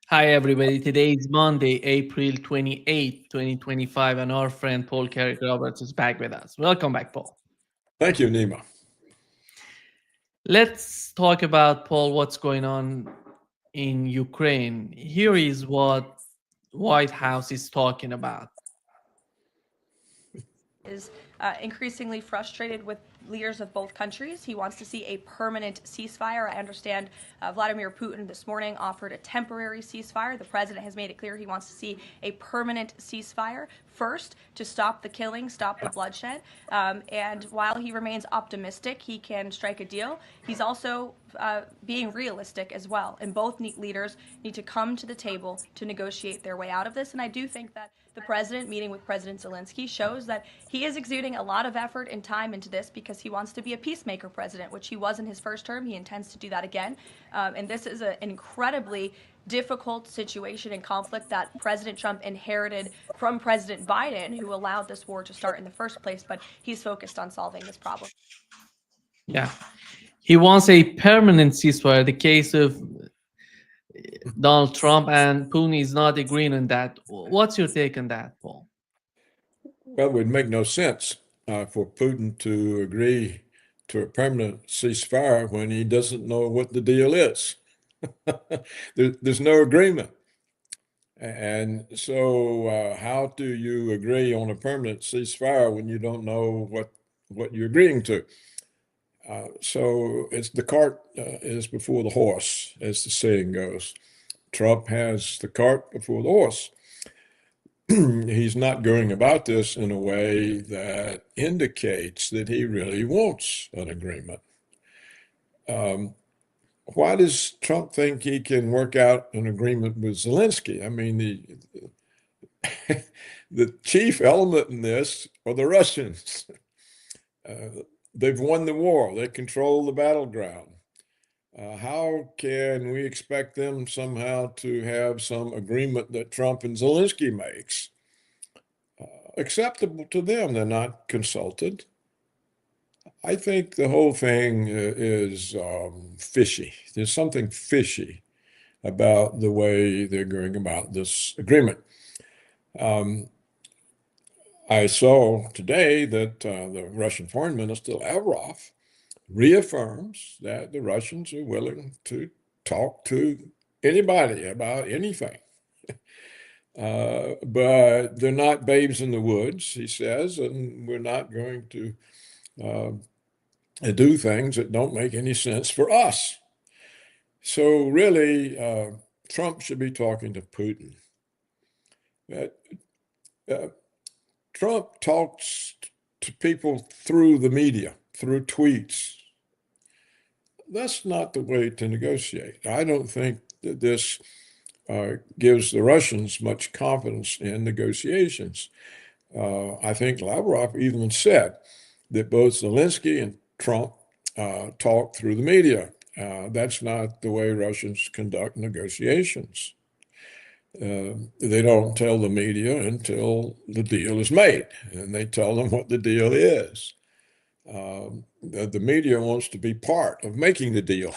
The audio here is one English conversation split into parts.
Hi, everybody. Today is Monday, April 28th, 2025, and our friend Paul Carrick Roberts is back with us. Welcome back, Paul. Thank you, Nima. Let's talk about, Paul, what's going on in Ukraine. Here is what White House is talking about. Is increasingly frustrated with leaders of both countries. He wants to see a permanent ceasefire. I understand Vladimir Putin this morning offered a temporary ceasefire. The president has made it clear he wants to see a permanent ceasefire first to stop the killing, stop the bloodshed. And while he remains optimistic he can strike a deal, he's also being realistic as well. And both leaders need to come to the table to negotiate their way out of this. And I do think that the president meeting with President Zelensky shows that he is exuding a lot of effort and time into this because he wants to be a peacemaker president, which he was in his first term. He intends to do that again. And this is an incredibly difficult situation and conflict that President Trump inherited from President Biden, who allowed this war to start in the first place. But he's focused on solving this problem. Yeah. He wants a permanent ceasefire. The case of Donald Trump and Putin is not agreeing on that. What's your take on that, Paul? Well, it would make no sense for Putin to agree to a permanent ceasefire when he doesn't know what the deal is. There's no agreement. And so how do you agree on a permanent ceasefire when you don't know what you're agreeing to? So it's the cart is before the horse, as the saying goes. Trump has the cart before the horse. He's not going about this in a way that indicates that he really wants an agreement. Why does Trump think he can work out an agreement with Zelensky? I mean, the chief element in this are the Russians. They've won the war. They control the battleground. How can we expect them somehow to have some agreement that Trump and Zelensky makes acceptable to them? They're not consulted. I think the whole thing is fishy. There's something fishy about the way they're going about this agreement. I saw today that the Russian Foreign Minister Lavrov reaffirms that the Russians are willing to talk to anybody about anything. But they're not babes in the woods, he says, and we're not going to do things that don't make any sense for us. So really, Trump should be talking to Putin. Trump talks to people through the media, through tweets. That's not the way to negotiate. I don't think that this gives the Russians much confidence in negotiations. I think Lavrov even said that both Zelensky and Trump talk through the media. That's not the way Russians conduct negotiations. They don't tell the media until the deal is made, and they tell them what the deal is. The media wants to be part of making the deal.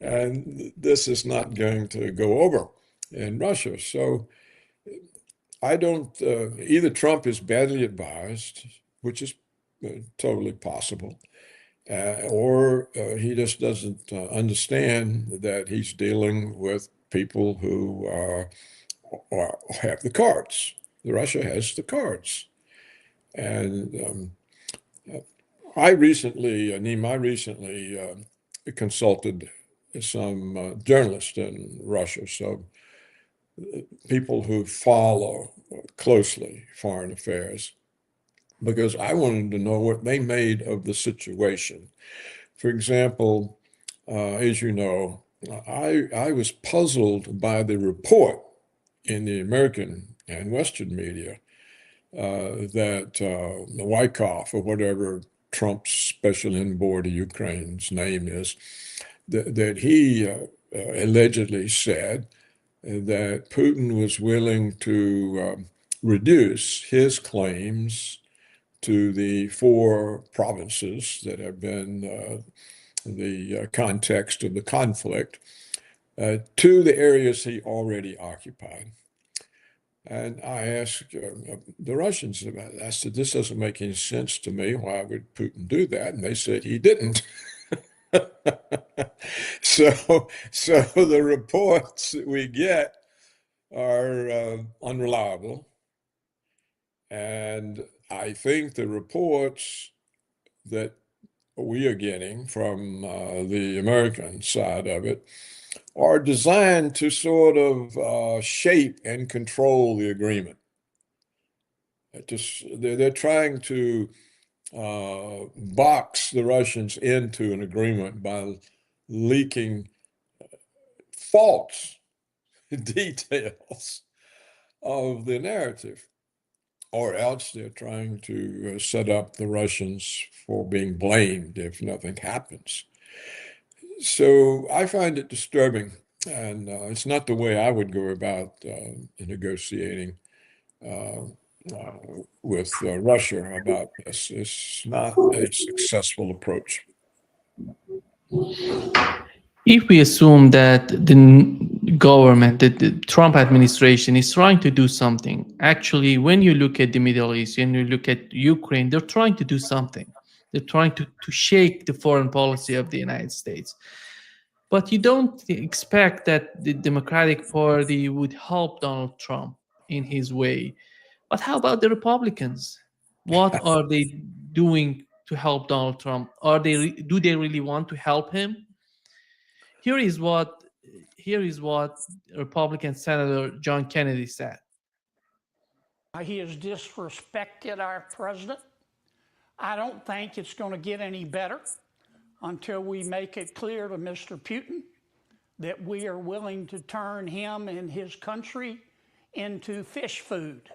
And this is not going to go over in Russia. So I don't, either Trump is badly advised, which is totally possible, or he just doesn't understand that he's dealing with people who have the cards. Russia has the cards. And I recently, consulted some journalists in Russia, so people who follow closely foreign affairs, because I wanted to know what they made of the situation. For example, as you know, I was puzzled by the report in the American and Western media that Wyckoff, or whatever Trump's special envoy to Ukraine's name is, that he allegedly said that Putin was willing to reduce his claims to the four provinces that have been the context of the conflict to the areas he already occupied. And I asked the Russians about it. I said, this doesn't make any sense to me. Why would Putin do that? And they said he didn't. So the reports that we get are unreliable. And I think the reports that we are getting from the American side of it are designed to sort of shape and control the agreement. They're trying to box the Russians into an agreement by leaking false details of the narrative, or else they're trying to set up the Russians for being blamed if nothing happens. So I find it disturbing, and it's not the way I would go about negotiating with Russia about this. It's not a successful approach. If we assume that the government, that the Trump administration is trying to do something, actually, when you look at the Middle East and you look at Ukraine, they're trying to do something. They're trying to shake the foreign policy of the United States. But you don't expect that the Democratic Party would help Donald Trump in his way. But how about the Republicans? What are they doing to help Donald Trump? Do they really want to help him? Here is what here is what Republican Senator John Kennedy said. He has disrespected our president. I don't think it's going to get any better until we make it clear to Mr. Putin that we are willing to turn him and his country into fish food.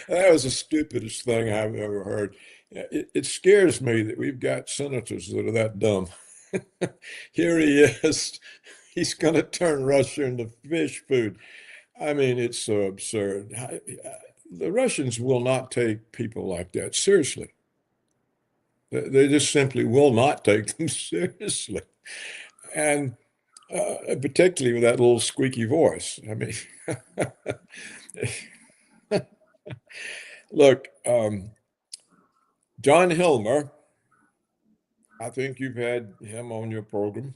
That was the stupidest thing I've ever heard. It scares me that we've got senators that are that dumb. Here he is. He's going to turn Russia into fish food. I mean, it's so absurd. The Russians will not take people like that seriously. They just simply will not take them seriously. And particularly with that little squeaky voice. I mean, look, John Hilmer, I think you've had him on your program.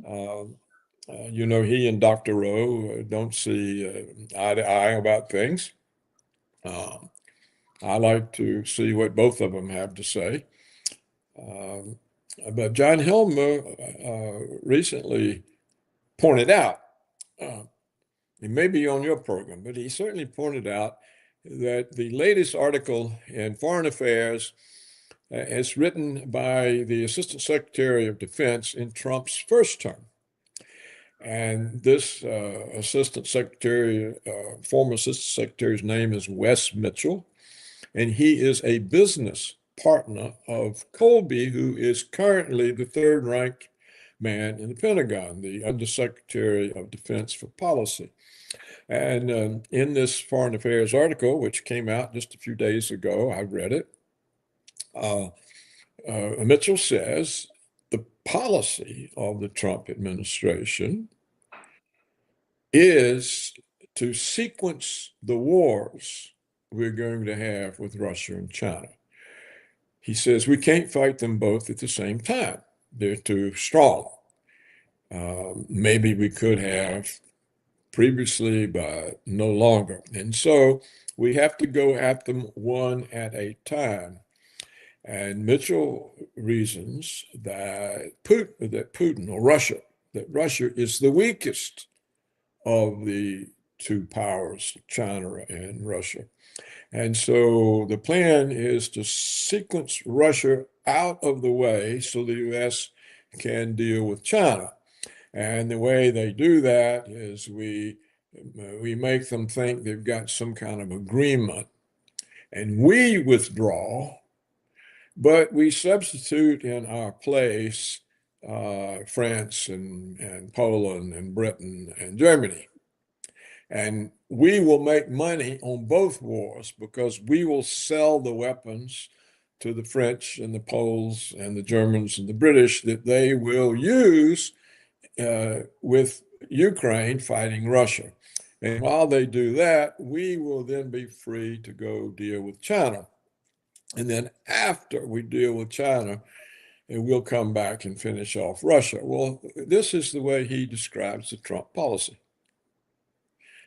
You know, he and Dr. Rowe don't see eye to eye about things. I like to see what both of them have to say. But John Hilmer recently pointed out, he may be on your program, but he certainly pointed out that the latest article in Foreign Affairs is written by the Assistant Secretary of Defense in Trump's first term. And this Assistant Secretary, former Assistant Secretary's name is Wes Mitchell, and he is a business partner of Colby, who is currently the third-ranked man in the Pentagon, the Undersecretary of Defense for Policy. And in this Foreign Affairs article, which came out just a few days ago, I read it, Mitchell says the policy of the Trump administration is to sequence the wars we're going to have with Russia and China. He says we can't fight them both at the same time. They're too strong. Maybe we could have previously, but no longer. And so we have to go at them one at a time. And Mitchell reasons that Putin or Russia, that Russia is the weakest of the two powers, China and Russia. And so the plan is to sequence Russia out of the way so the U.S. can deal with China. And the way they do that is we make them think they've got some kind of agreement, and we withdraw, but we substitute in our place France and Poland and Britain and Germany. And we will make money on both wars because we will sell the weapons to the French and the Poles and the Germans and the British that they will use with Ukraine fighting Russia. And while they do that, we will then be free to go deal with China. And then after we deal with China, and we'll come back and finish off Russia. Well, this is the way he describes the Trump policy.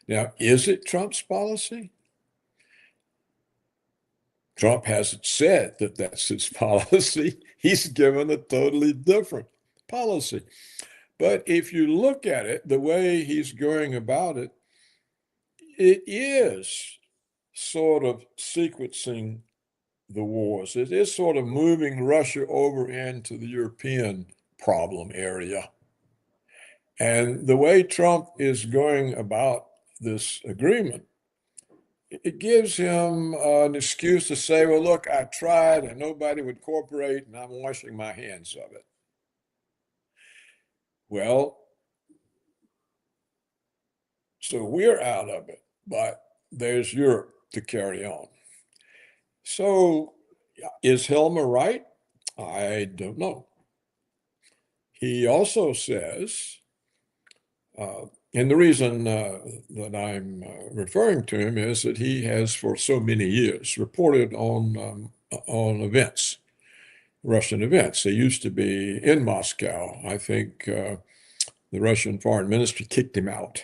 Now, is it Trump's policy? Trump hasn't said that that's his policy. He's given a totally different policy. But if you look at it, the way he's going about it, it is sort of sequencing the wars. It is sort of moving Russia over into the European problem area. And the way Trump is going about this agreement, it gives him an excuse to say, well, look, I tried and nobody would cooperate and I'm washing my hands of it. Well, so we're out of it, but there's Europe to carry on. So is Helmer right? I don't know. He also says, and the reason that I'm referring to him is that he has for so many years reported on events, Russian events. They used to be in Moscow. I think the Russian foreign ministry kicked him out,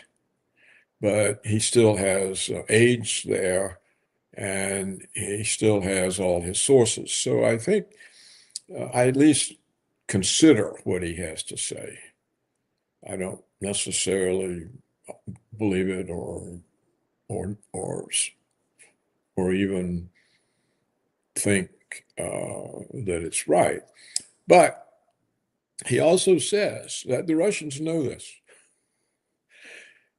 but he still has aides there and he still has all his sources. So I think I at least consider what he has to say. I don't necessarily believe it or even think that it's right. But he also says that the Russians know this.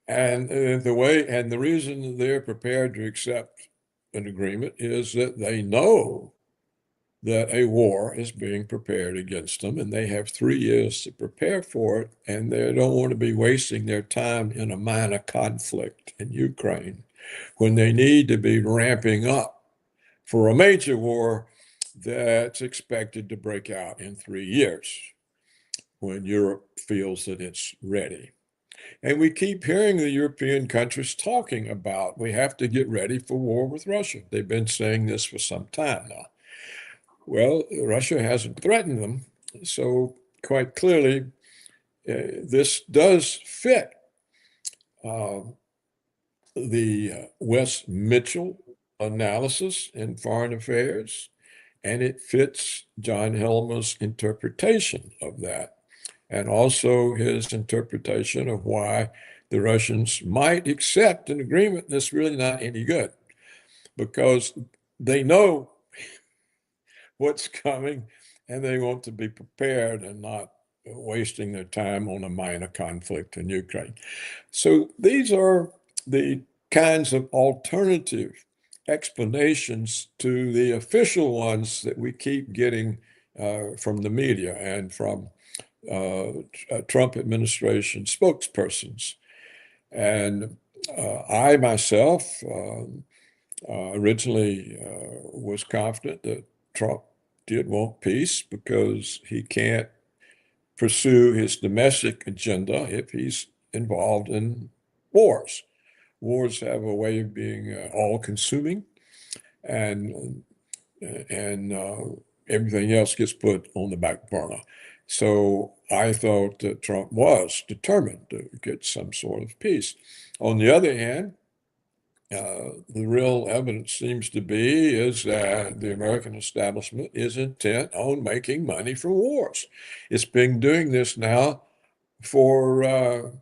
And the reason they're prepared to accept an agreement is that they know that a war is being prepared against them, and they have 3 years to prepare for it, and they don't want to be wasting their time in a minor conflict in Ukraine when they need to be ramping up for a major war that's expected to break out in 3 years when Europe feels that it's ready. And we keep hearing the European countries talking about we have to get ready for war with Russia. They've been saying this for some time now. Well, Russia hasn't threatened them, so quite clearly, this does fit the Wes Mitchell analysis in foreign affairs, and it fits John Helmer's interpretation of that, and also his interpretation of why the Russians might accept an agreement that's really not any good, because they know what's coming and they want to be prepared and not wasting their time on a minor conflict in Ukraine. So these are the kinds of alternative explanations to the official ones that we keep getting from the media and from Trump administration spokespersons. And I myself originally was confident that Trump did want peace because he can't pursue his domestic agenda if he's involved in wars. Wars have a way of being all-consuming, and everything else gets put on the back burner. So I thought that Trump was determined to get some sort of peace. On the other hand, the real evidence seems to be is that the American establishment is intent on making money from wars. It's been doing this now for a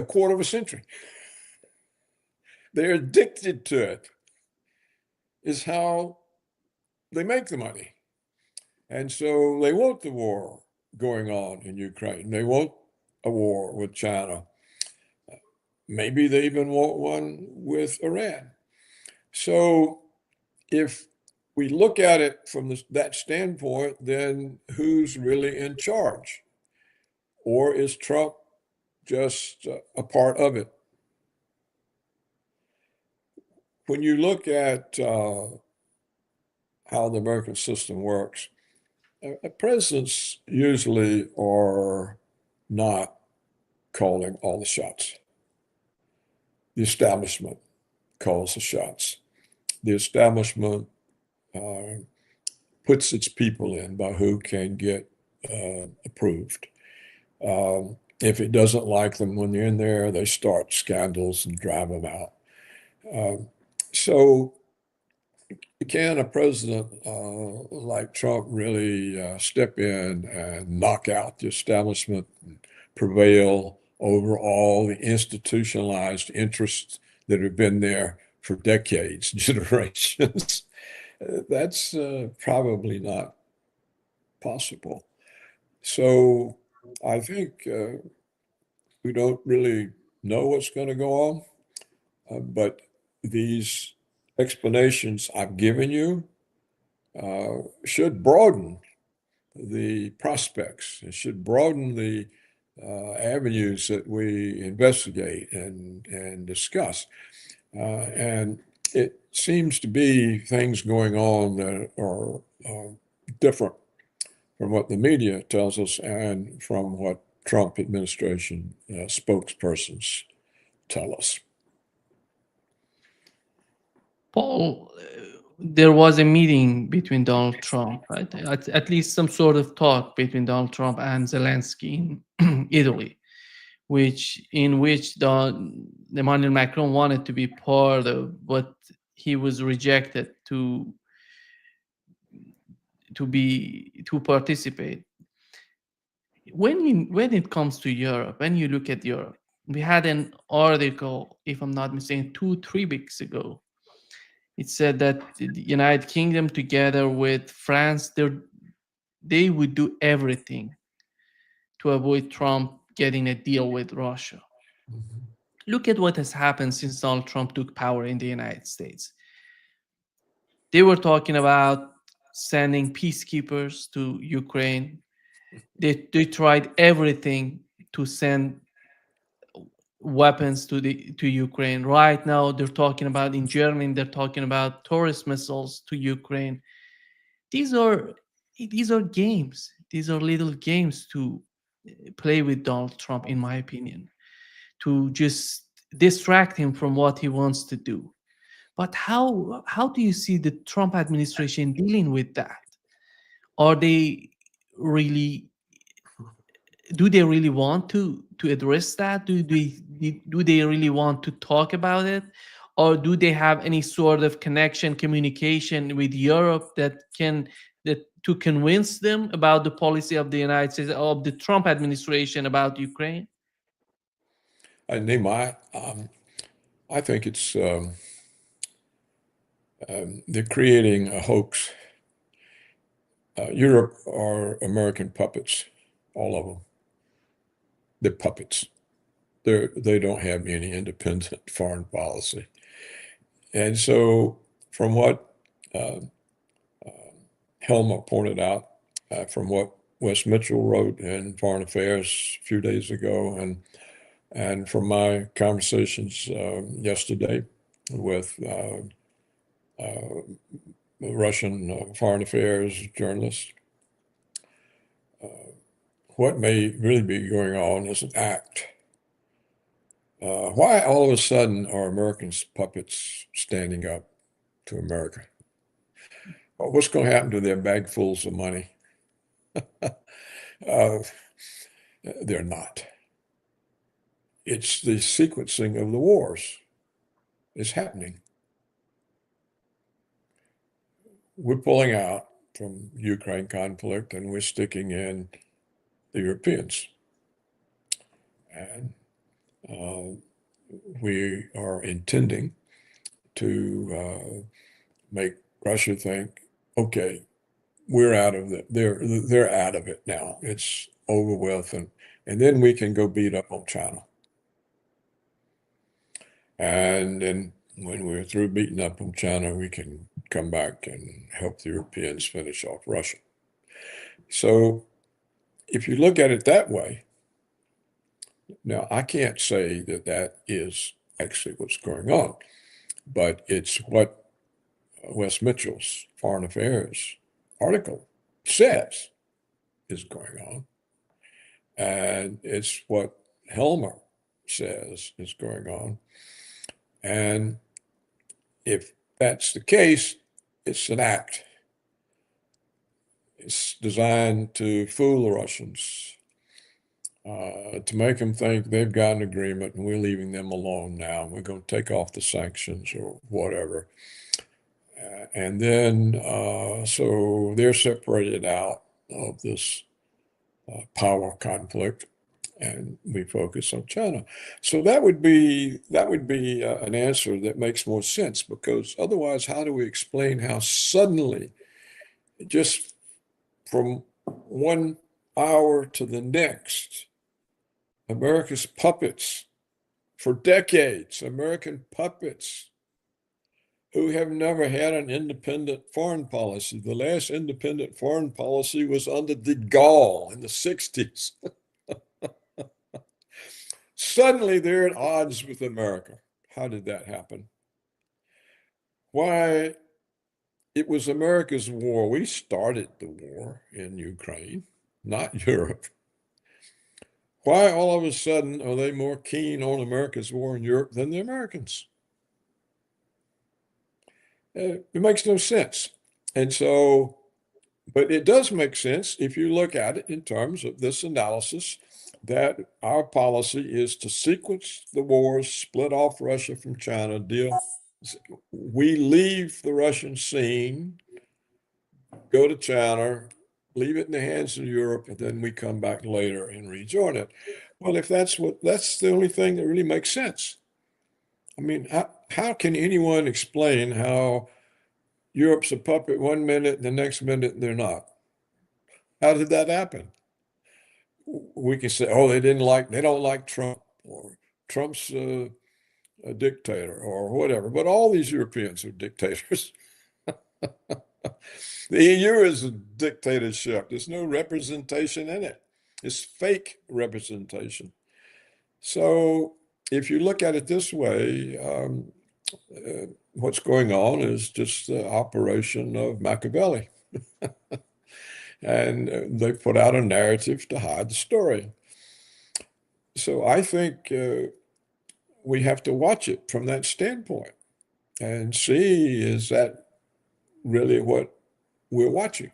quarter of a century. They're addicted to it. Is how they make the money. And so they want the war going on in Ukraine. They want a war with China. Maybe they even want one with Iran. So if we look at it from that standpoint, then who's really in charge? Or is Trump just a part of it? When you look at how the American system works, presidents usually are not calling all the shots. The establishment calls the shots. The establishment puts its people in by who can get approved. If it doesn't like them when they're in there, they start scandals and drive them out. So can a president like Trump really step in and knock out the establishment and prevail over all the institutionalized interests that have been there for decades, generations? That's probably not possible. So I think we don't really know what's going to go on, but these explanations I've given you should broaden the prospects. It should broaden the avenues that we investigate and discuss. And it seems to be things going on that are different from what the media tells us and from what Trump administration spokespersons tell us. Paul, there was a meeting between Donald Trump, right? At least some sort of talk between Donald Trump and Zelensky in Italy, in which Emmanuel Macron wanted to be part of, but he was rejected to participate. When it comes to Europe, when you look at Europe, we had an article, if I'm not mistaken, 2-3 weeks ago. It said that the United Kingdom, together with France, they would do everything to avoid Trump getting a deal with Russia. Mm-hmm. Look at what has happened since Donald Trump took power in the United States. They were talking about sending peacekeepers to Ukraine. They tried everything to send weapons to Ukraine. Right now, they're talking about, in Germany, they're talking about tourist missiles to Ukraine. These are games. These are little games to play with Donald Trump, in my opinion, to just distract him from what he wants to do. But how do you see the Trump administration dealing with that? Are they really do they really want to address that? Do they really want to talk about it, or do they have any sort of connection, communication with Europe that to convince them about the policy of the United States, of the Trump administration about Ukraine? Nehemiah, I think it's they're creating a hoax. Europe are American puppets, all of them. They're puppets. They don't have any independent foreign policy. And so from what Helmer pointed out, from what Wes Mitchell wrote in Foreign Affairs a few days ago, and from my conversations yesterday with Russian foreign affairs journalists, what may really be going on is an act. Why all of a sudden are Americans puppets standing up to America? What's going to happen to their bagfuls of money? They're not. It's the sequencing of the wars is happening. We're pulling out from Ukraine conflict and we're sticking in the Europeans. And we are intending to make Russia think, okay, we're out of it. They're out of it now. It's over with, and then we can go beat up on China. And then when we're through beating up on China, we can come back and help the Europeans finish off Russia. So if you look at it that way, now I can't say that that is actually what's going on, but it's what Wes Mitchell's Foreign Affairs article says is going on. And it's what Helmer says is going on. And if that's the case, it's an act. It's designed to fool the Russians, to make them think they've got an agreement and we're leaving them alone now. We're going to take off the sanctions or whatever. And then, so they're separated out of this power conflict, and we focus on China. So that would be an answer that makes more sense, because otherwise, how do we explain how suddenly, just from 1 hour to the next, America's puppets for decades, American puppets who have never had an independent foreign policy. The last independent foreign policy was under de Gaulle in the 60s. Suddenly they're at odds with America. How did that happen? Why, it was America's war. We started the war in Ukraine, not Europe. Why all of a sudden are they more keen on America's war in Europe than the Americans? It makes no sense. And so, but it does make sense if you look at it in terms of this analysis, that our policy is to sequence the wars, split off Russia from China, we leave the Russian scene, go to China, leave it in the hands of Europe, and then we come back later and rejoin it. Well, if that's the only thing that really makes sense. I mean, how can anyone explain how Europe's a puppet 1 minute, the next minute they're not? How did that happen? We can say, oh, they don't like Trump, or Trump's a dictator, or whatever. But all these Europeans are dictators. The EU is a dictatorship. There's no representation in it. It's fake representation. So if you look at it this way, what's going on is just the operation of Machiavelli. And they put out a narrative to hide the story. So I think we have to watch it from that standpoint and see, is that really what we're watching?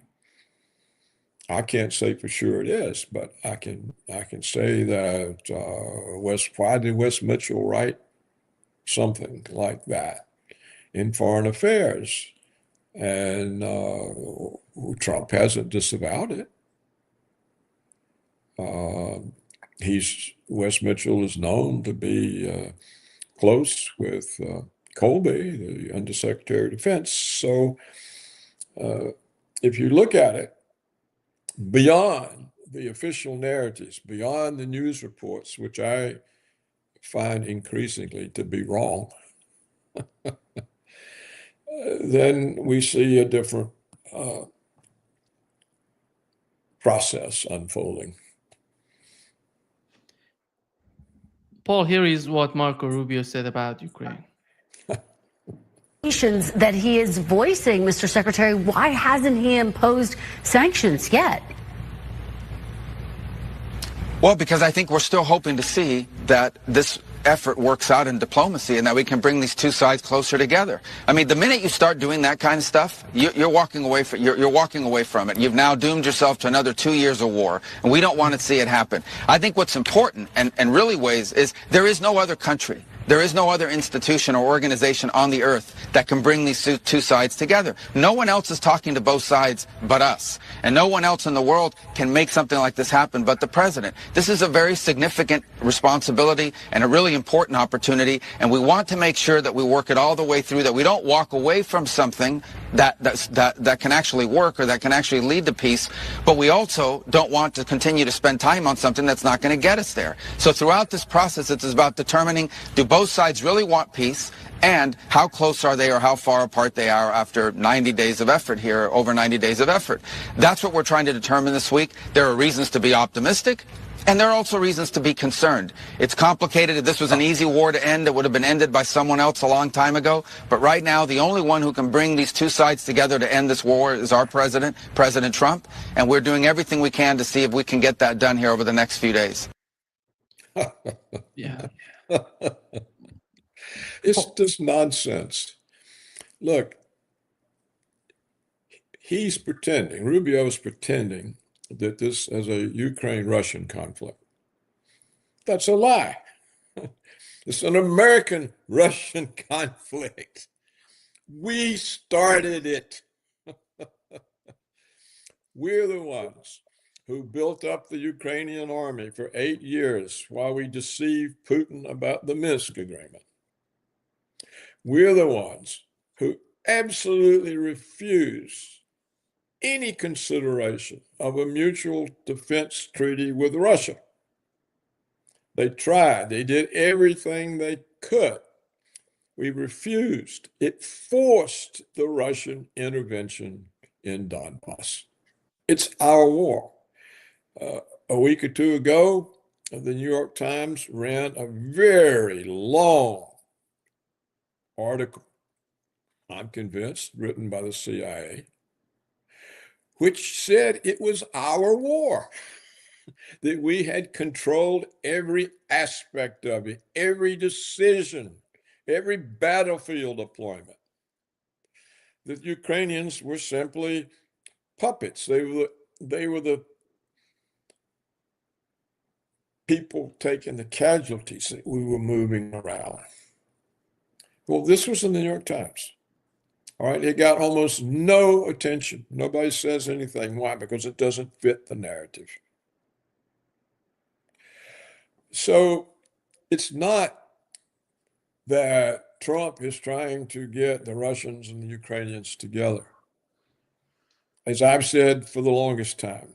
I can't say for sure it is, but I can say that why did Wes Mitchell write something like that in Foreign Affairs? And Trump hasn't disavowed it. Wes Mitchell is known to be close with Colby, the Undersecretary of Defense. So if you look at it beyond the official narratives, beyond the news reports, which I find increasingly to be wrong, then we see a different process unfolding. Paul, here is what Marco Rubio said about Ukraine. That he is voicing, Mr. Secretary, why hasn't he imposed sanctions yet? Well, because I think we're still hoping to see that this effort works out in diplomacy and that we can bring these two sides closer together. I mean, the minute you start doing that kind of stuff, you're walking away from it. You've now doomed yourself to another 2 years of war, and we don't want to see it happen. I think what's important and really weighs is there is no other country, there is no other institution or organization on the earth that can bring these two sides together. No one else is talking to both sides but us. And no one else in the world can make something like this happen but the president. This is a very significant responsibility and a really important opportunity. And we want to make sure that we work it all the way through, that we don't walk away from something that can actually work or that can actually lead to peace. But we also don't want to continue to spend time on something that's not going to get us there. So throughout this process, it's about determining, do both sides really want peace, and how close are they or how far apart they are after 90 days of effort here, over 90 days of effort. That's what we're trying to determine this week. There are reasons to be optimistic, And there are also reasons to be concerned. It's complicated. If this was an easy war to end, it would have been ended by someone else a long time ago. But right now, the only one who can bring these two sides together to end this war is our president, President Trump. And we're doing everything we can to see if we can get that done here over the next few days. Yeah. It's just nonsense. Look, he's pretending, Rubio is pretending that this is a Ukraine-Russian conflict. That's a lie. It's an American-Russian conflict. We started it. We're the ones who built up the Ukrainian army for 8 years while we deceived Putin about the Minsk agreement. We're the ones who absolutely refuse any consideration of a mutual defense treaty with Russia. They tried, they did everything they could. We refused. It forced the Russian intervention in Donbass. It's our war. A week or two ago, the New York Times ran a very long article, I'm convinced, written by the CIA, which said it was our war, that we had controlled every aspect of it, every decision, every battlefield deployment. The Ukrainians were simply puppets. They were the people taking the casualties that we were moving around. Well, this was in the New York Times. All right, it got almost no attention. Nobody says anything. Why? Because it doesn't fit the narrative. So it's not that Trump is trying to get the Russians and the Ukrainians together. As I've said for the longest time,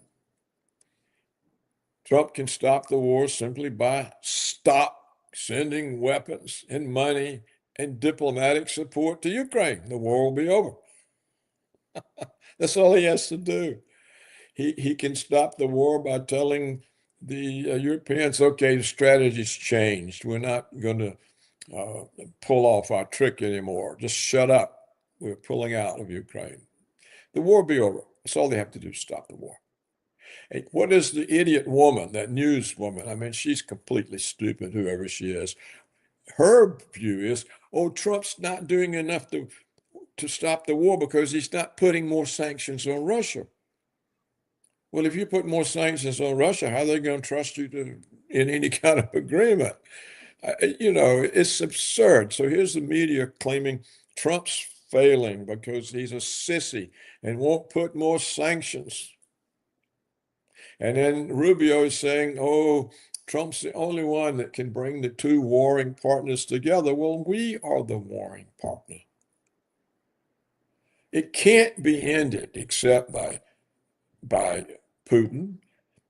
Trump can stop the war simply by stop sending weapons and money and diplomatic support to Ukraine. The war will be over. That's all he has to do. He can stop the war by telling the Europeans, okay, the strategy's changed. We're not going to pull off our trick anymore. Just shut up. We're pulling out of Ukraine. The war will be over. That's all they have to do is stop the war. Hey, what is the idiot woman, that news woman? I mean, she's completely stupid, whoever she is. Her view is, oh, Trump's not doing enough to stop the war because he's not putting more sanctions on Russia. Well, if you put more sanctions on Russia, how are they going to trust you in any kind of agreement? It's absurd. So here's the media claiming Trump's failing because he's a sissy and won't put more sanctions. And then Rubio is saying, oh, Trump's the only one that can bring the two warring partners together. Well, we are the warring partner. It can't be ended except by Putin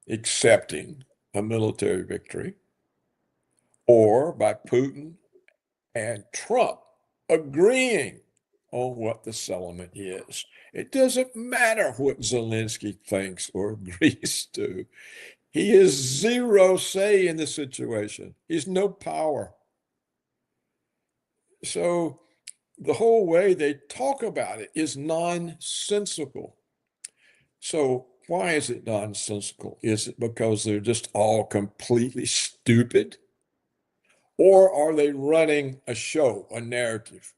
accepting a military victory, or by Putin and Trump agreeing on what the settlement is. It doesn't matter what Zelensky thinks or agrees to. He has zero say in the situation. He's no power. So the whole way they talk about it is nonsensical. So why is it nonsensical? Is it because they're just all completely stupid? Or are they running a show, a narrative?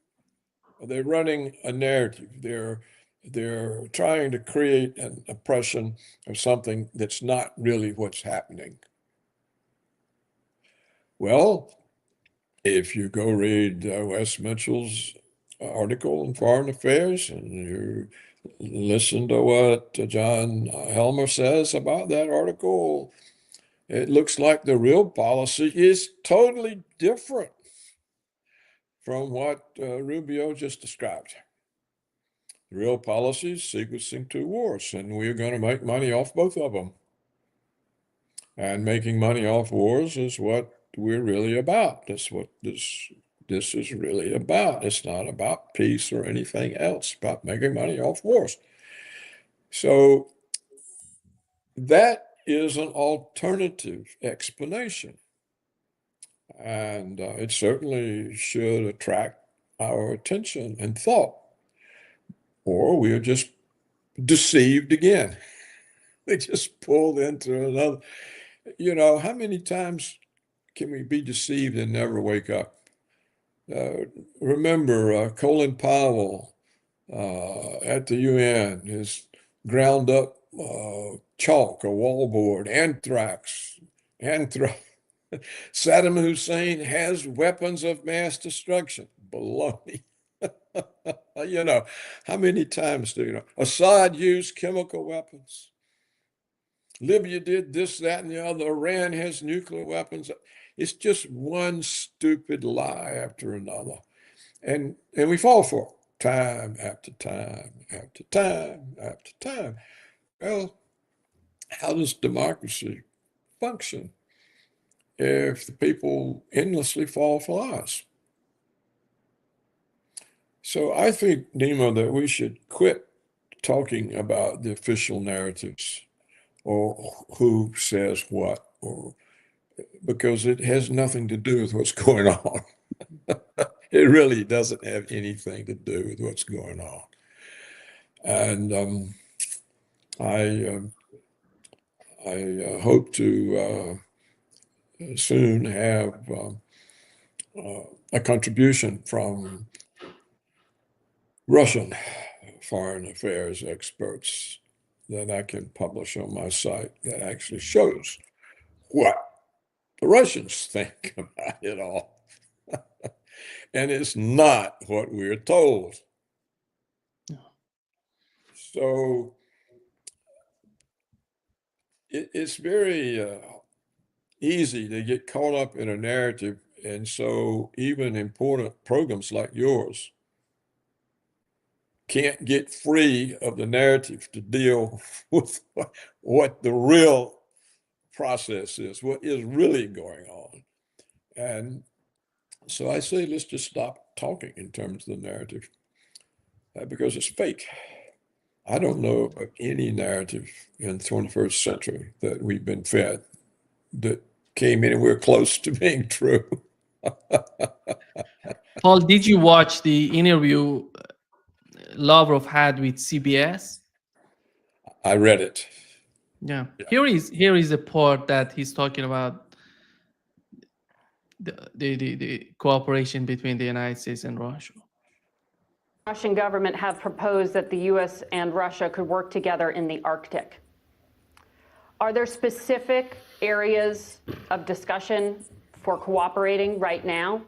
Are they running a narrative? They're trying to create an impression of something that's not really what's happening. Well, if you go read Wes Mitchell's article in Foreign Affairs and you listen to what John Helmer says about that article, it looks like the real policy is totally different from what Rubio just described. The real policy is sequencing two wars, and we're going to make money off both of them. And making money off wars is what we're really about. That's what this is really about. It's not about peace or anything else, it's about making money off wars. So that is an alternative explanation. And it certainly should attract our attention and thought, or we're just deceived again. They just pulled into another. How many times can we be deceived and never wake up? Remember Colin Powell at the UN has ground up chalk, a wallboard, anthrax. Saddam Hussein has weapons of mass destruction. Baloney. How many times do you know? Assad used chemical weapons. Libya did this, that, and the other. Iran has nuclear weapons. It's just one stupid lie after another. And we fall for it time after time after time after time. Well, how does democracy function if the people endlessly fall for lies? So I think, Nima, that we should quit talking about the official narratives or who says what, because it has nothing to do with what's going on. It really doesn't have anything to do with what's going on. And I hope to soon have a contribution from Russian foreign affairs experts that I can publish on my site that actually shows what the Russians think about it all. And it's not what we're told. So it's very easy to get caught up in a narrative. And so even important programs like yours can't get free of the narrative to deal with what the real process is, what is really going on. And so I say, let's just stop talking in terms of the narrative because it's fake. I don't know of any narrative in the 21st century that we've been fed that came anywhere close to being true. Paul, did you watch the interview Lavrov had with CBS? I read it. Yeah. Here is a part that he's talking about the cooperation between the United States and Russia. Russian government have proposed that the U.S. and Russia could work together in the Arctic. Are there specific areas of discussion for cooperating right now?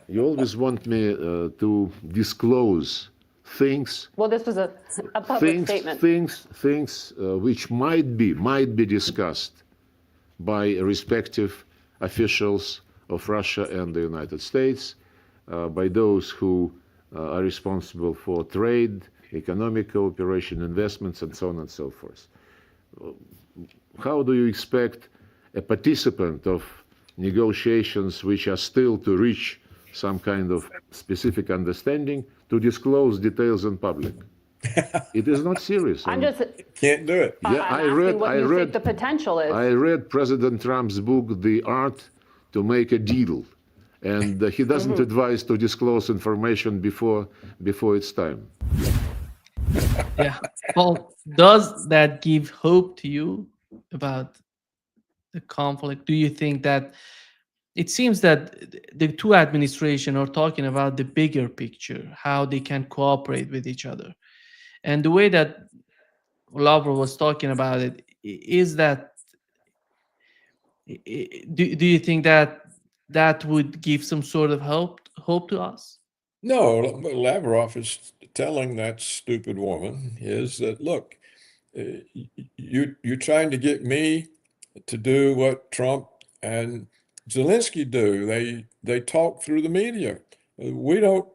You always want me to disclose things. Well, this was a public statement. Things which might be discussed by respective officials of Russia and the United States, by those who are responsible for trade, economic cooperation, investments, and so on and so forth. How do you expect a participant of negotiations which are still to reach some kind of specific understanding to disclose details in public? It is not serious. I'm just can't do it. Yeah, I read what you think the potential is. I read President Trump's book, The Art to Make a Deal, and he doesn't advise to disclose information before it's time. Yeah. Paul, does that give hope to you about the conflict? Do you think that it seems that the two administrations are talking about the bigger picture, how they can cooperate with each other? And the way that Lavrov was talking about it, is that, do you think that that would give some sort of hope to us? No, what Lavrov is telling that stupid woman is that, look, you're trying to get me to do what Trump and Zelensky do. They talk through the media. We don't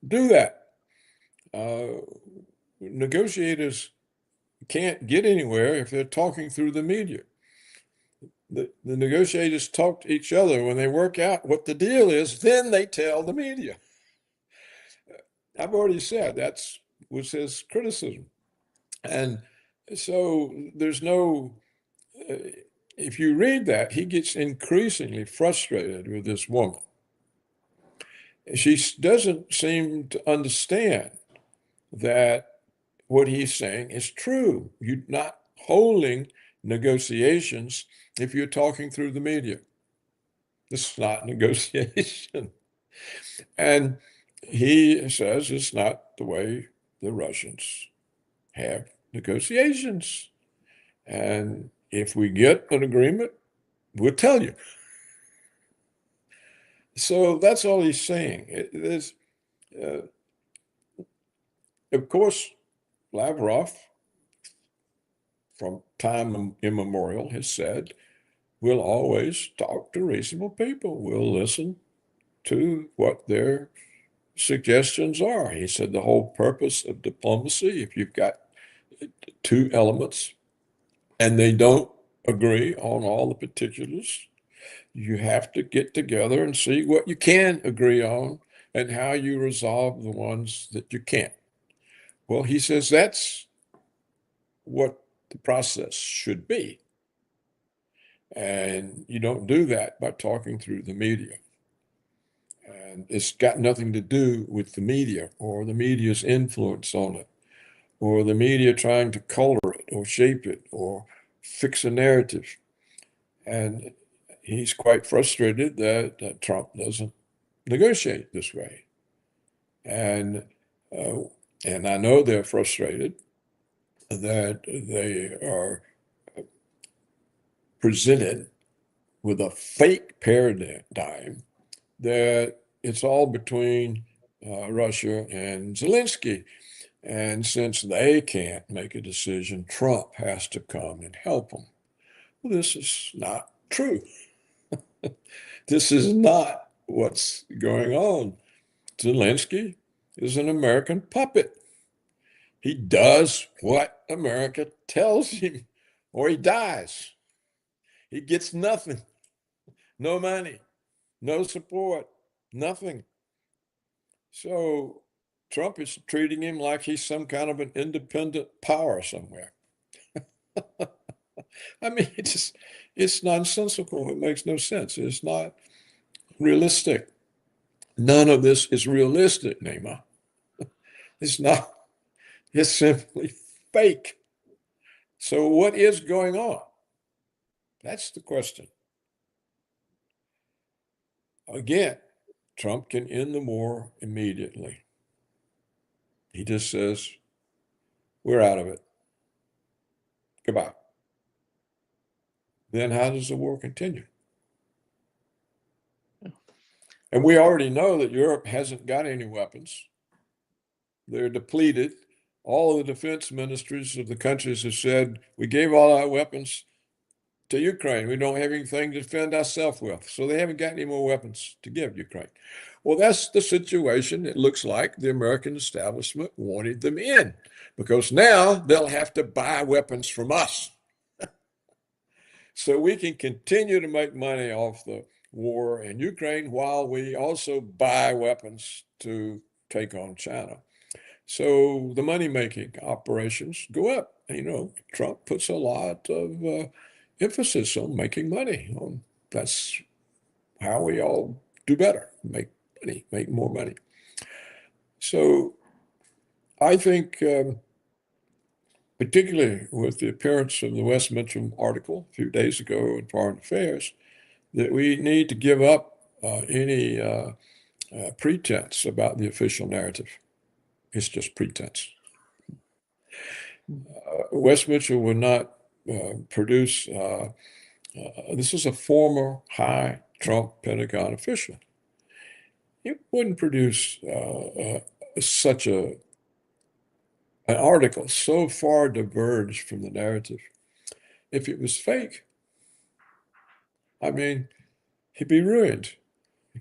do that. Negotiators can't get anywhere if they're talking through the media. The negotiators talk to each other. When they work out what the deal is, then they tell the media. I've already said that was his criticism. And So there's no, if you read that, he gets increasingly frustrated with this woman. She doesn't seem to understand that what he's saying is true. You're not holding negotiations if you're talking through the media. This is not negotiation. And he says it's not the way the Russians have negotiations. And if we get an agreement, we'll tell you. So that's all he's saying. Uh, of course, Lavrov, from time immemorial, has said, we'll always talk to reasonable people. We'll listen to what their suggestions are. He said the whole purpose of diplomacy, if you've got two elements and they don't agree on all the particulars, you have to get together and see what you can agree on and how you resolve the ones that you can't. Well, he says that's what the process should be. And you don't do that by talking through the media. And it's got nothing to do with the media or the media's influence on it, or the media trying to color it or shape it or fix a narrative. And he's quite frustrated that Trump doesn't negotiate this way. And and I know they're frustrated that they are presented with a fake paradigm that it's all between Russia and Zelensky. And since they can't make a decision, Trump has to come and help them. Well, this is not true. This is not what's going on. Zelensky is an American puppet. He does what America tells him, or he dies. He gets nothing, no money, no support, nothing. So Trump is treating him like he's some kind of an independent power somewhere. I mean, it's nonsensical. It makes no sense. It's not realistic. None of this is realistic, Neymar. It's not. It's simply fake. So what is going on? That's the question. Again, Trump can end the war immediately. He just says, we're out of it. Goodbye. Then how does the war continue? And we already know that Europe hasn't got any weapons. They're depleted. All of the defense ministries of the countries have said, we gave all our weapons to Ukraine. We don't have anything to defend ourselves with. So they haven't got any more weapons to give Ukraine. Well, that's the situation it looks like the American establishment wanted them in, because now they'll have to buy weapons from us. So we can continue to make money off the war in Ukraine while we also buy weapons to take on China. So the money-making operations go up. You know, Trump puts a lot of emphasis on making money. That's how we all do better, make money, make more money. So I think, particularly with the appearance of the West Mitchell article a few days ago in Foreign Affairs, that we need to give up any pretense about the official narrative. It's just pretense. West Mitchell would not produce, this is a former high Trump Pentagon official. It wouldn't produce such an article so far diverged from the narrative if it was fake. I mean, he'd be ruined.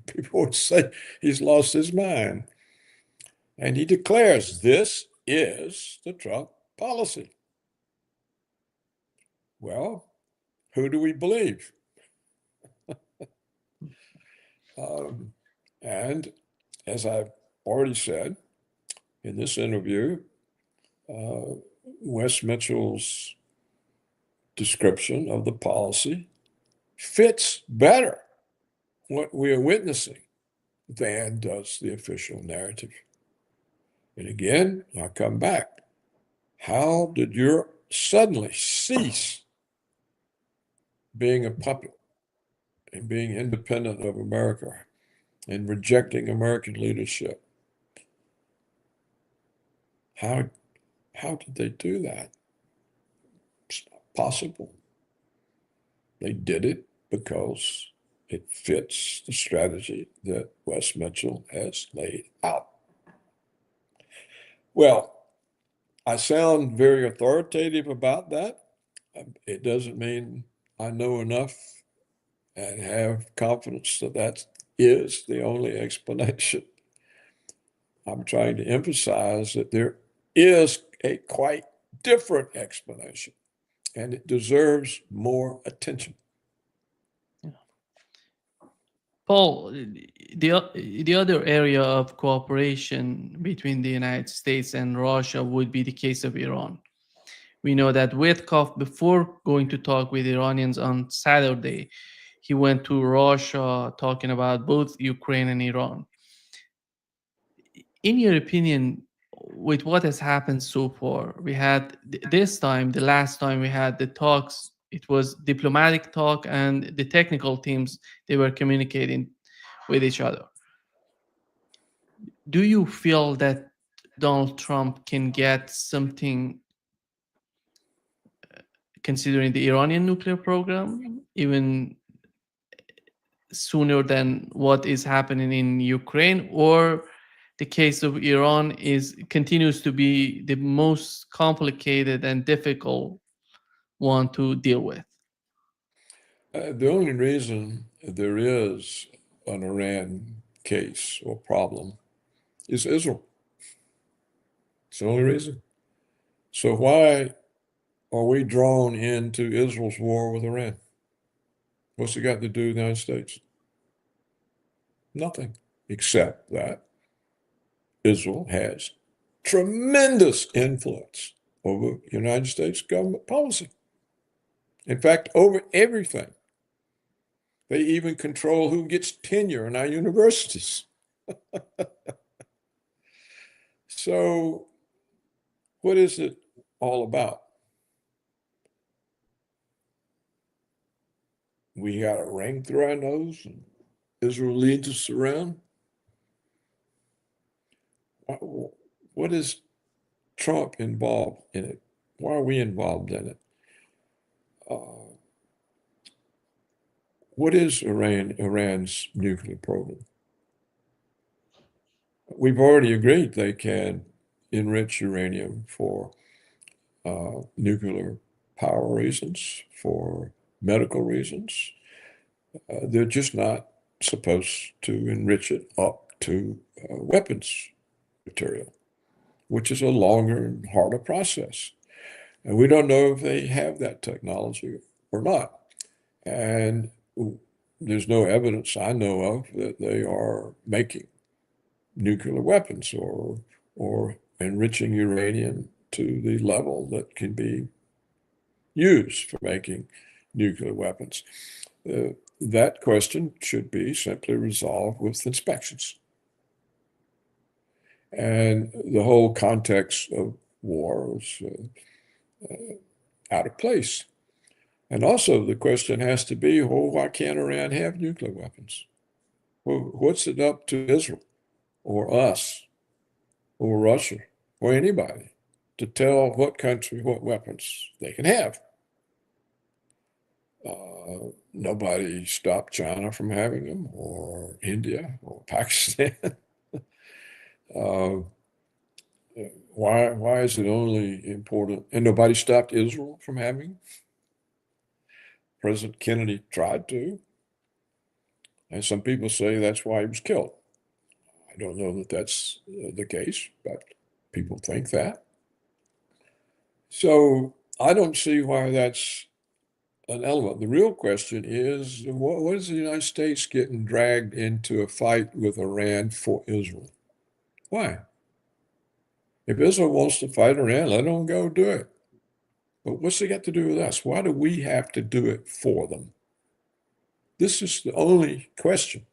People would say he's lost his mind. And he declares this is the Trump policy. Well, who do we believe? And as I've already said in this interview, Wes Mitchell's description of the policy fits better what we are witnessing than does the official narrative. And again, I come back. How did Europe suddenly cease being a puppet and being independent of America and rejecting American leadership? How did they do that? It's not possible. They did it because it fits the strategy that Wes Mitchell has laid out. Well, I sound very authoritative about that. It doesn't mean I know enough and have confidence that that is the only explanation. I'm trying to emphasize that there is a quite different explanation, and it deserves more attention. Paul, the other area of cooperation between the United States and Russia would be the case of Iran. We know that Witkoff, before going to talk with Iranians on Saturday, he went to Russia talking about both Ukraine and Iran. In your opinion, with what has happened so far, we had this time, the last time we had the talks, it was diplomatic talk and the technical teams, they were communicating with each other. Do you feel that Donald Trump can get something considering the Iranian nuclear program even sooner than what is happening in Ukraine, or the case of Iran continues to be the most complicated and difficult one to deal with? The only reason there is an Iran case or problem is Israel. It's the only reason. So why are we drawn into Israel's war with Iran? What's it got to do with the United States? Nothing, except that Israel has tremendous influence over United States government policy. In fact, over everything. They even control who gets tenure in our universities. So what is it all about? We got a ring through our nose and Israel leads us around. What is Trump involved in it? Why are we involved in it? What is Iran's nuclear program? We've already agreed they can enrich uranium for nuclear power reasons, for medical reasons. They're just not supposed to enrich it up to weapons material, which is a longer and harder process. And we don't know if they have that technology or not. And there's no evidence I know of that they are making nuclear weapons or enriching uranium to the level that can be used for making nuclear weapons. That question should be simply resolved with inspections. And the whole context of war is out of place. And also the question has to be, well, why can't Iran have nuclear weapons? Well, what's it up to Israel or us or Russia or anybody to tell what country what weapons they can have? Nobody stopped China from having them, or India, or Pakistan. Why is it only important? And nobody stopped Israel from having? President Kennedy tried to, and some people say that's why he was killed. I don't know that that's the case, but people think that. So I don't see why that's an element. The real question is, what is the United States getting dragged into a fight with Iran for Israel? Why? If Israel wants to fight Iran, let them go do it. But what's it got to do with us? Why do we have to do it for them? This is the only question.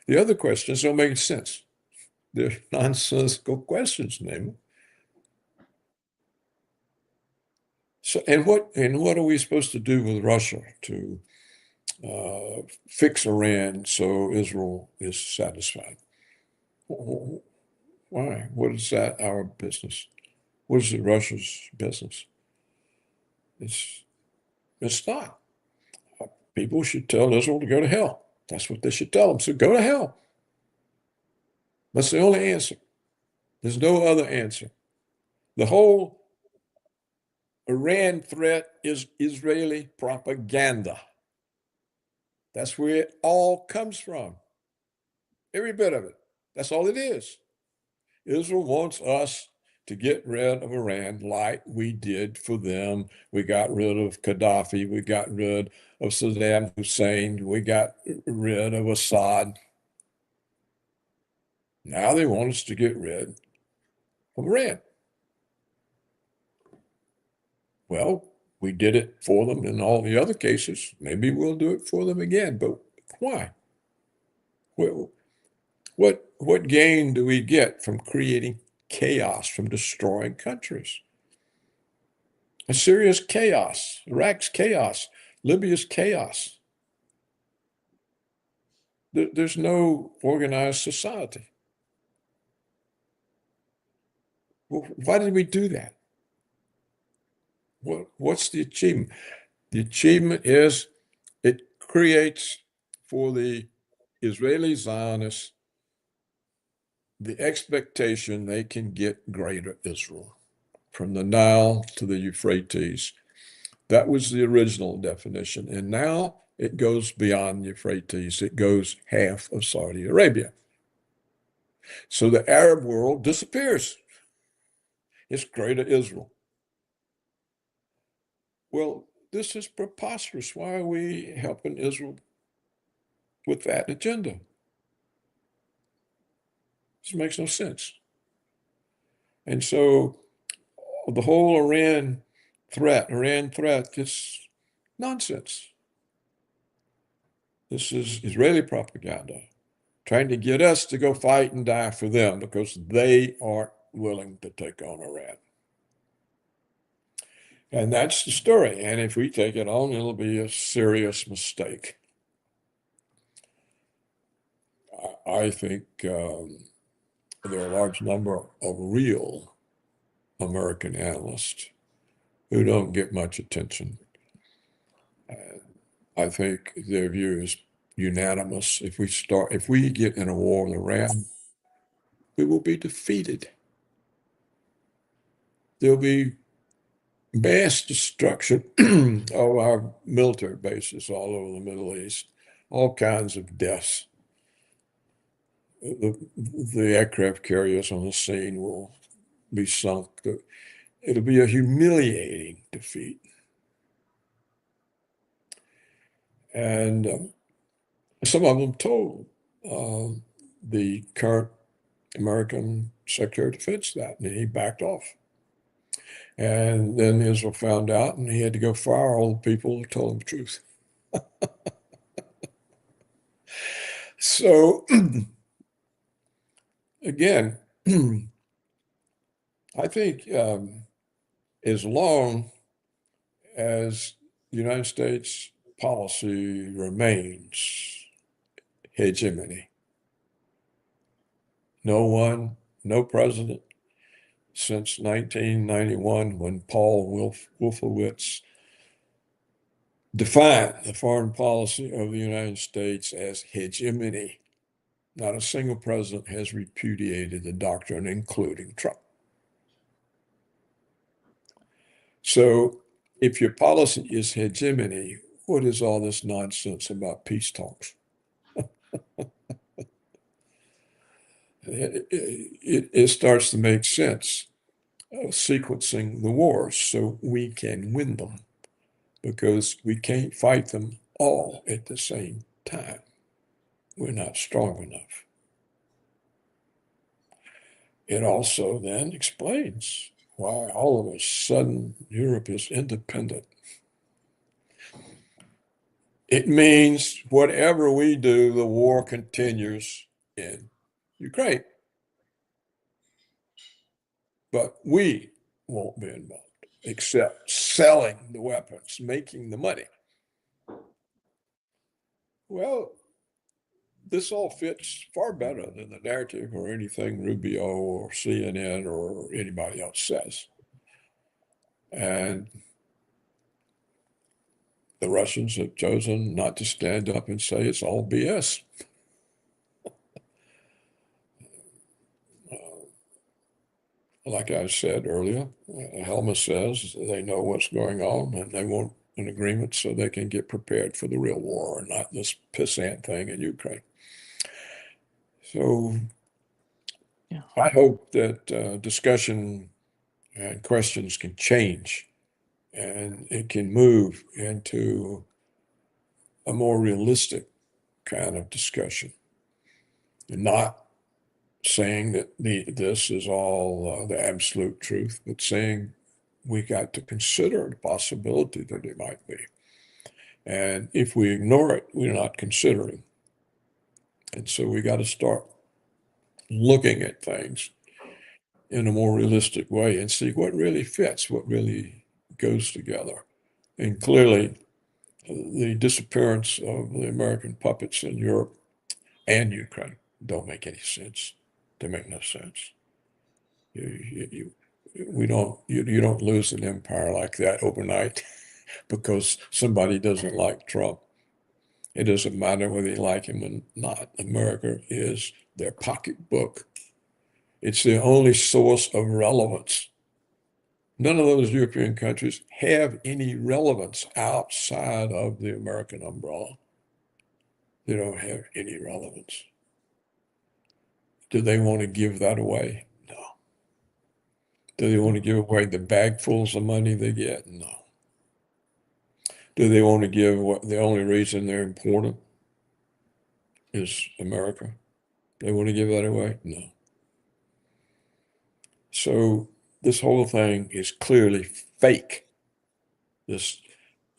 The other questions don't make sense. They're nonsensical questions, name. So, and what are we supposed to do with Russia to fix Iran so Israel is satisfied? Why? What is that our business? What is it Russia's business? It's not. People should tell Israel to go to hell. That's what they should tell them. So go to hell. That's the only answer. There's no other answer. The whole Iran threat is Israeli propaganda. That's where it all comes from. Every bit of it. That's all it is. Israel wants us to get rid of Iran like we did for them. We got rid of Gaddafi. We got rid of Saddam Hussein. We got rid of Assad. Now they want us to get rid of Iran. Well, we did it for them in all the other cases. Maybe we'll do it for them again. But why? What gain do we get from creating chaos, from destroying countries? Syria's chaos, Iraq's chaos, Libya's chaos. There's no organized society. Well, why did we do that? What's the achievement? The achievement is it creates for the Israeli Zionists the expectation they can get greater Israel from the Nile to the Euphrates. That was the original definition. And now it goes beyond the Euphrates. It goes half of Saudi Arabia. So the Arab world disappears. It's greater Israel. Well, this is preposterous. Why are we helping Israel with that agenda? This makes no sense. And so the whole Iran threat, it's nonsense. This is Israeli propaganda, trying to get us to go fight and die for them because they aren't willing to take on Iran. And that's the story. And if we take it on, it'll be a serious mistake. I think there are a large number of real American analysts who don't get much attention. I think their view is unanimous. If we get in a war with Iran, we will be defeated. There'll be mass destruction of our military bases all over the Middle East, all kinds of deaths. The aircraft carriers on the scene will be sunk. It'll be a humiliating defeat. And some of them told the current American Secretary of Defense that, and he backed off. And then Israel found out, and he had to go fire all the people who told him the truth. So, again, I think as long as the United States policy remains hegemony, no president since 1991, when Paul Wolfowitz defined the foreign policy of the United States as hegemony. Not a single president has repudiated the doctrine, including Trump. So if your policy is hegemony, what is all this nonsense about peace talks? It starts to make sense, sequencing the wars so we can win them, because we can't fight them all at the same time. We're not strong enough. it also then explains why all of a sudden Europe is independent. It means whatever we do, the war continues in Ukraine. But we won't be involved except selling the weapons, making the money. Well, this all fits far better than the narrative or anything Rubio or CNN or anybody else says. And the Russians have chosen not to stand up and say it's all BS. Like I said earlier, Helma says they know what's going on and they want an agreement so they can get prepared for the real war and not this pissant thing in Ukraine. So Yeah. I hope that discussion and questions can change and it can move into a more realistic kind of discussion and not saying that this is all the absolute truth, but saying we got to consider the possibility that it might be. And if we ignore it, we're not considering. And so we got to start looking at things in a more realistic way and see what really fits, what really goes together. And clearly, the disappearance of the American puppets in Europe and Ukraine don't make any sense. They make no sense. You don't lose an empire like that overnight because somebody doesn't like Trump. It doesn't matter whether you like him or not. America is their pocketbook. It's the only source of relevance. None of those European countries have any relevance outside of the American umbrella. They don't have any relevance. Do they want to give that away? No. Do they want to give away the bagfuls of money they get? No. Do they want to give what the only reason they're important is America? They want to give that away? No. So this whole thing is clearly fake. This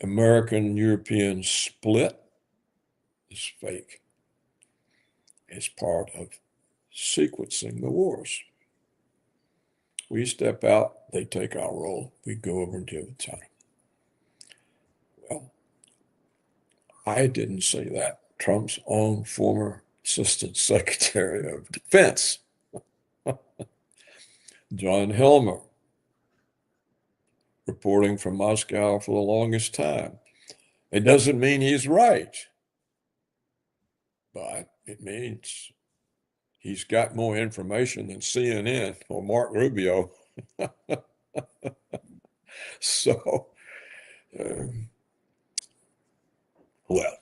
American-European split is fake. It's part of sequencing the wars. We step out, they take our role. We go over and deal with China. Well, I didn't say that. Trump's own former Assistant Secretary of Defense, John Helmer, reporting from Moscow for the longest time. It doesn't mean he's right, but it means he's got more information than CNN or Mark Rubio. So, well.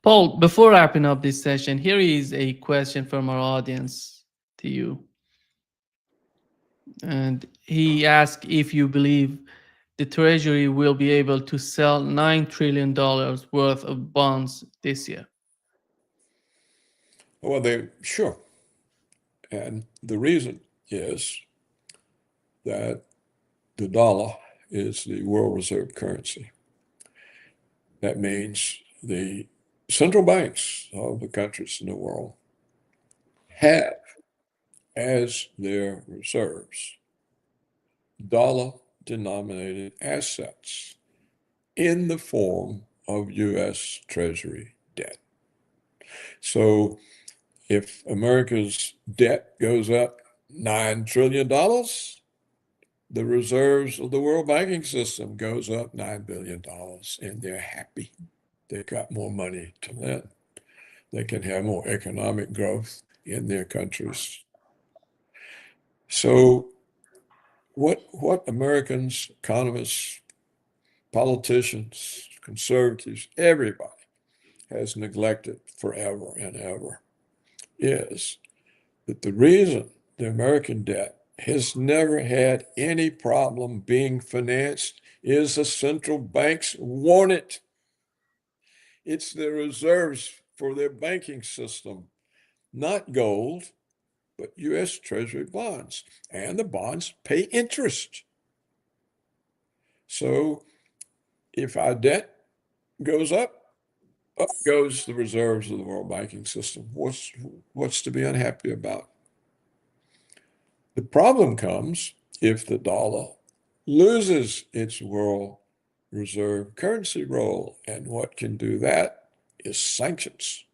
Paul, before wrapping up this session, here is a question from our audience to you. And he asked if you believe the Treasury will be able to sell $9 trillion worth of bonds this year. Well, sure. And the reason is that the dollar is the world reserve currency. That means the central banks of the countries in the world have as their reserves dollar-denominated assets in the form of U.S. Treasury debt. So if America's debt goes up $9 trillion, the reserves of the world banking system goes up $9 billion, and they're happy. They've got more money to lend. They can have more economic growth in their countries. So what Americans, economists, politicians, conservatives, everybody has neglected forever and ever is that the reason the American debt has never had any problem being financed is the central banks want it. It's their reserves for their banking system, not gold, but U.S. Treasury bonds, and the bonds pay interest. So if our debt goes up goes the reserves of the world banking system. What's to be unhappy about? The problem comes if the dollar loses its world reserve currency role, and what can do that is sanctions.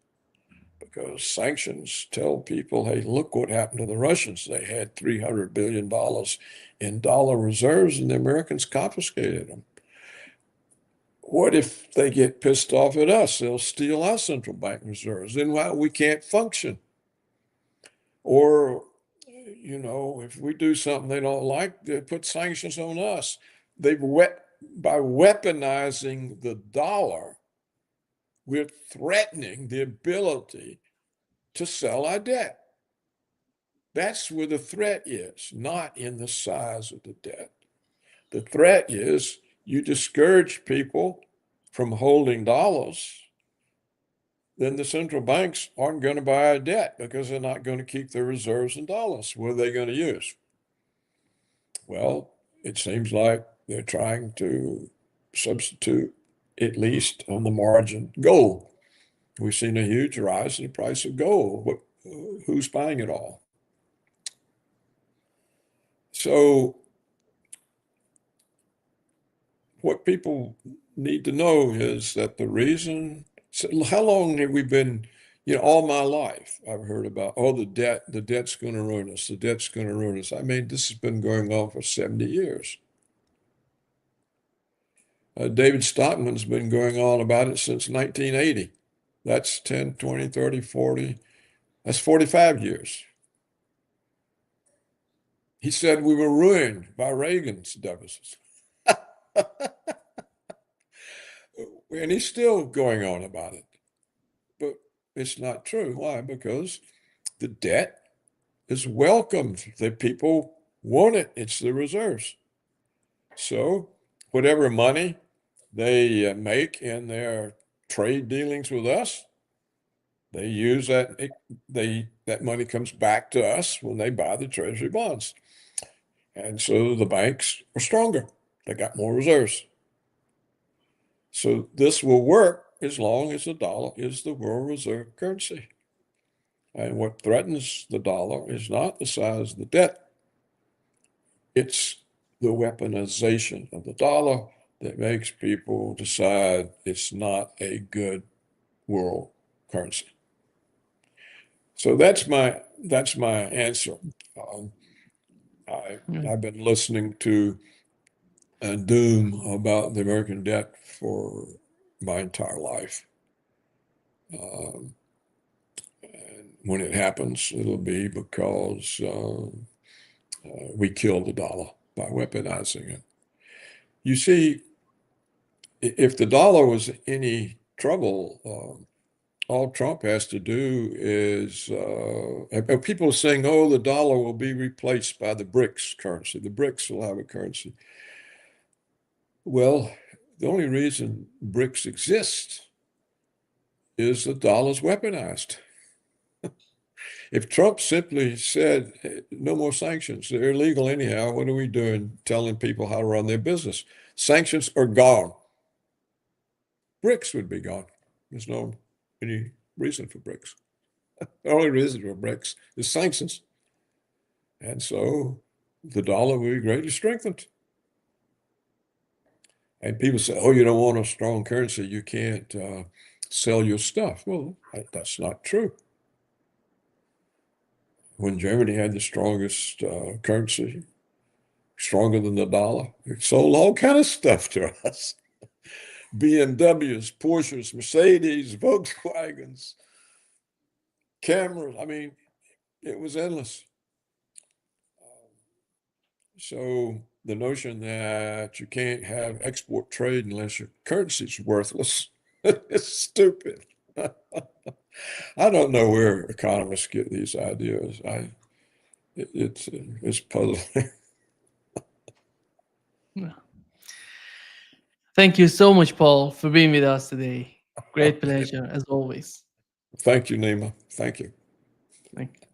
Because sanctions tell people, hey, look what happened to the Russians. They had $300 billion in dollar reserves, and the Americans confiscated them. What if they get pissed off at us? They'll steal our central bank reserves. Then we can't function. Or, if we do something they don't like, they put sanctions on us. By weaponizing the dollar, we're threatening the ability to sell our debt. That's where the threat is, not in the size of the debt. The threat is you discourage people from holding dollars, then the central banks aren't going to buy our debt because they're not going to keep their reserves in dollars. What are they going to use? Well, it seems like they're trying to substitute, at least on the margin, gold. We've seen a huge rise in the price of gold. Who's buying it all? So what people need to know is that the reason, how long have we been, all my life I've heard about, the debt's going to ruin us, the debt's going to ruin us. I mean, this has been going on for 70 years. David Stockman's been going on about it since 1980. That's 10, 20, 30, 40, that's 45 years. He said we were ruined by Reagan's deficits. And he's still going on about it. But it's not true. Why? Because the debt is welcomed. The people want it. It's the reserves. So whatever money they make in their trade dealings with us, they use that. That money comes back to us when they buy the Treasury bonds. And so the banks are stronger. They got more reserves. So this will work as long as the dollar is the world reserve currency. And what threatens the dollar is not the size of the debt. It's the weaponization of the dollar that makes people decide it's not a good world currency. So that's my answer. I've been listening to doom about the American debt for my entire life. And when it happens, it'll be because we killed the dollar by weaponizing it. You see, if the dollar was any trouble, all Trump has to do is, people are saying, the dollar will be replaced by the BRICS currency. The BRICS will have a currency. Well, the only reason BRICS exists is the dollar's weaponized. If Trump simply said, no more sanctions, they're illegal anyhow, what are we doing telling people how to run their business? Sanctions are gone. BRICS would be gone. There's no any reason for BRICS. The only reason for BRICS is sanctions. And so the dollar will be greatly strengthened. And people say, you don't want a strong currency, you can't sell your stuff. Well, that's not true. When Germany had the strongest currency, stronger than the dollar, it sold all kind of stuff to us. BMWs, Porsches, Mercedes, Volkswagens, cameras. I mean, it was endless. So the notion that you can't have export trade unless your currency is worthless is stupid. I don't know where economists get these ideas. It's puzzling. Thank you so much, Paul, for being with us today. Great pleasure, as always. Thank you, Nima. Thank you. Thank you.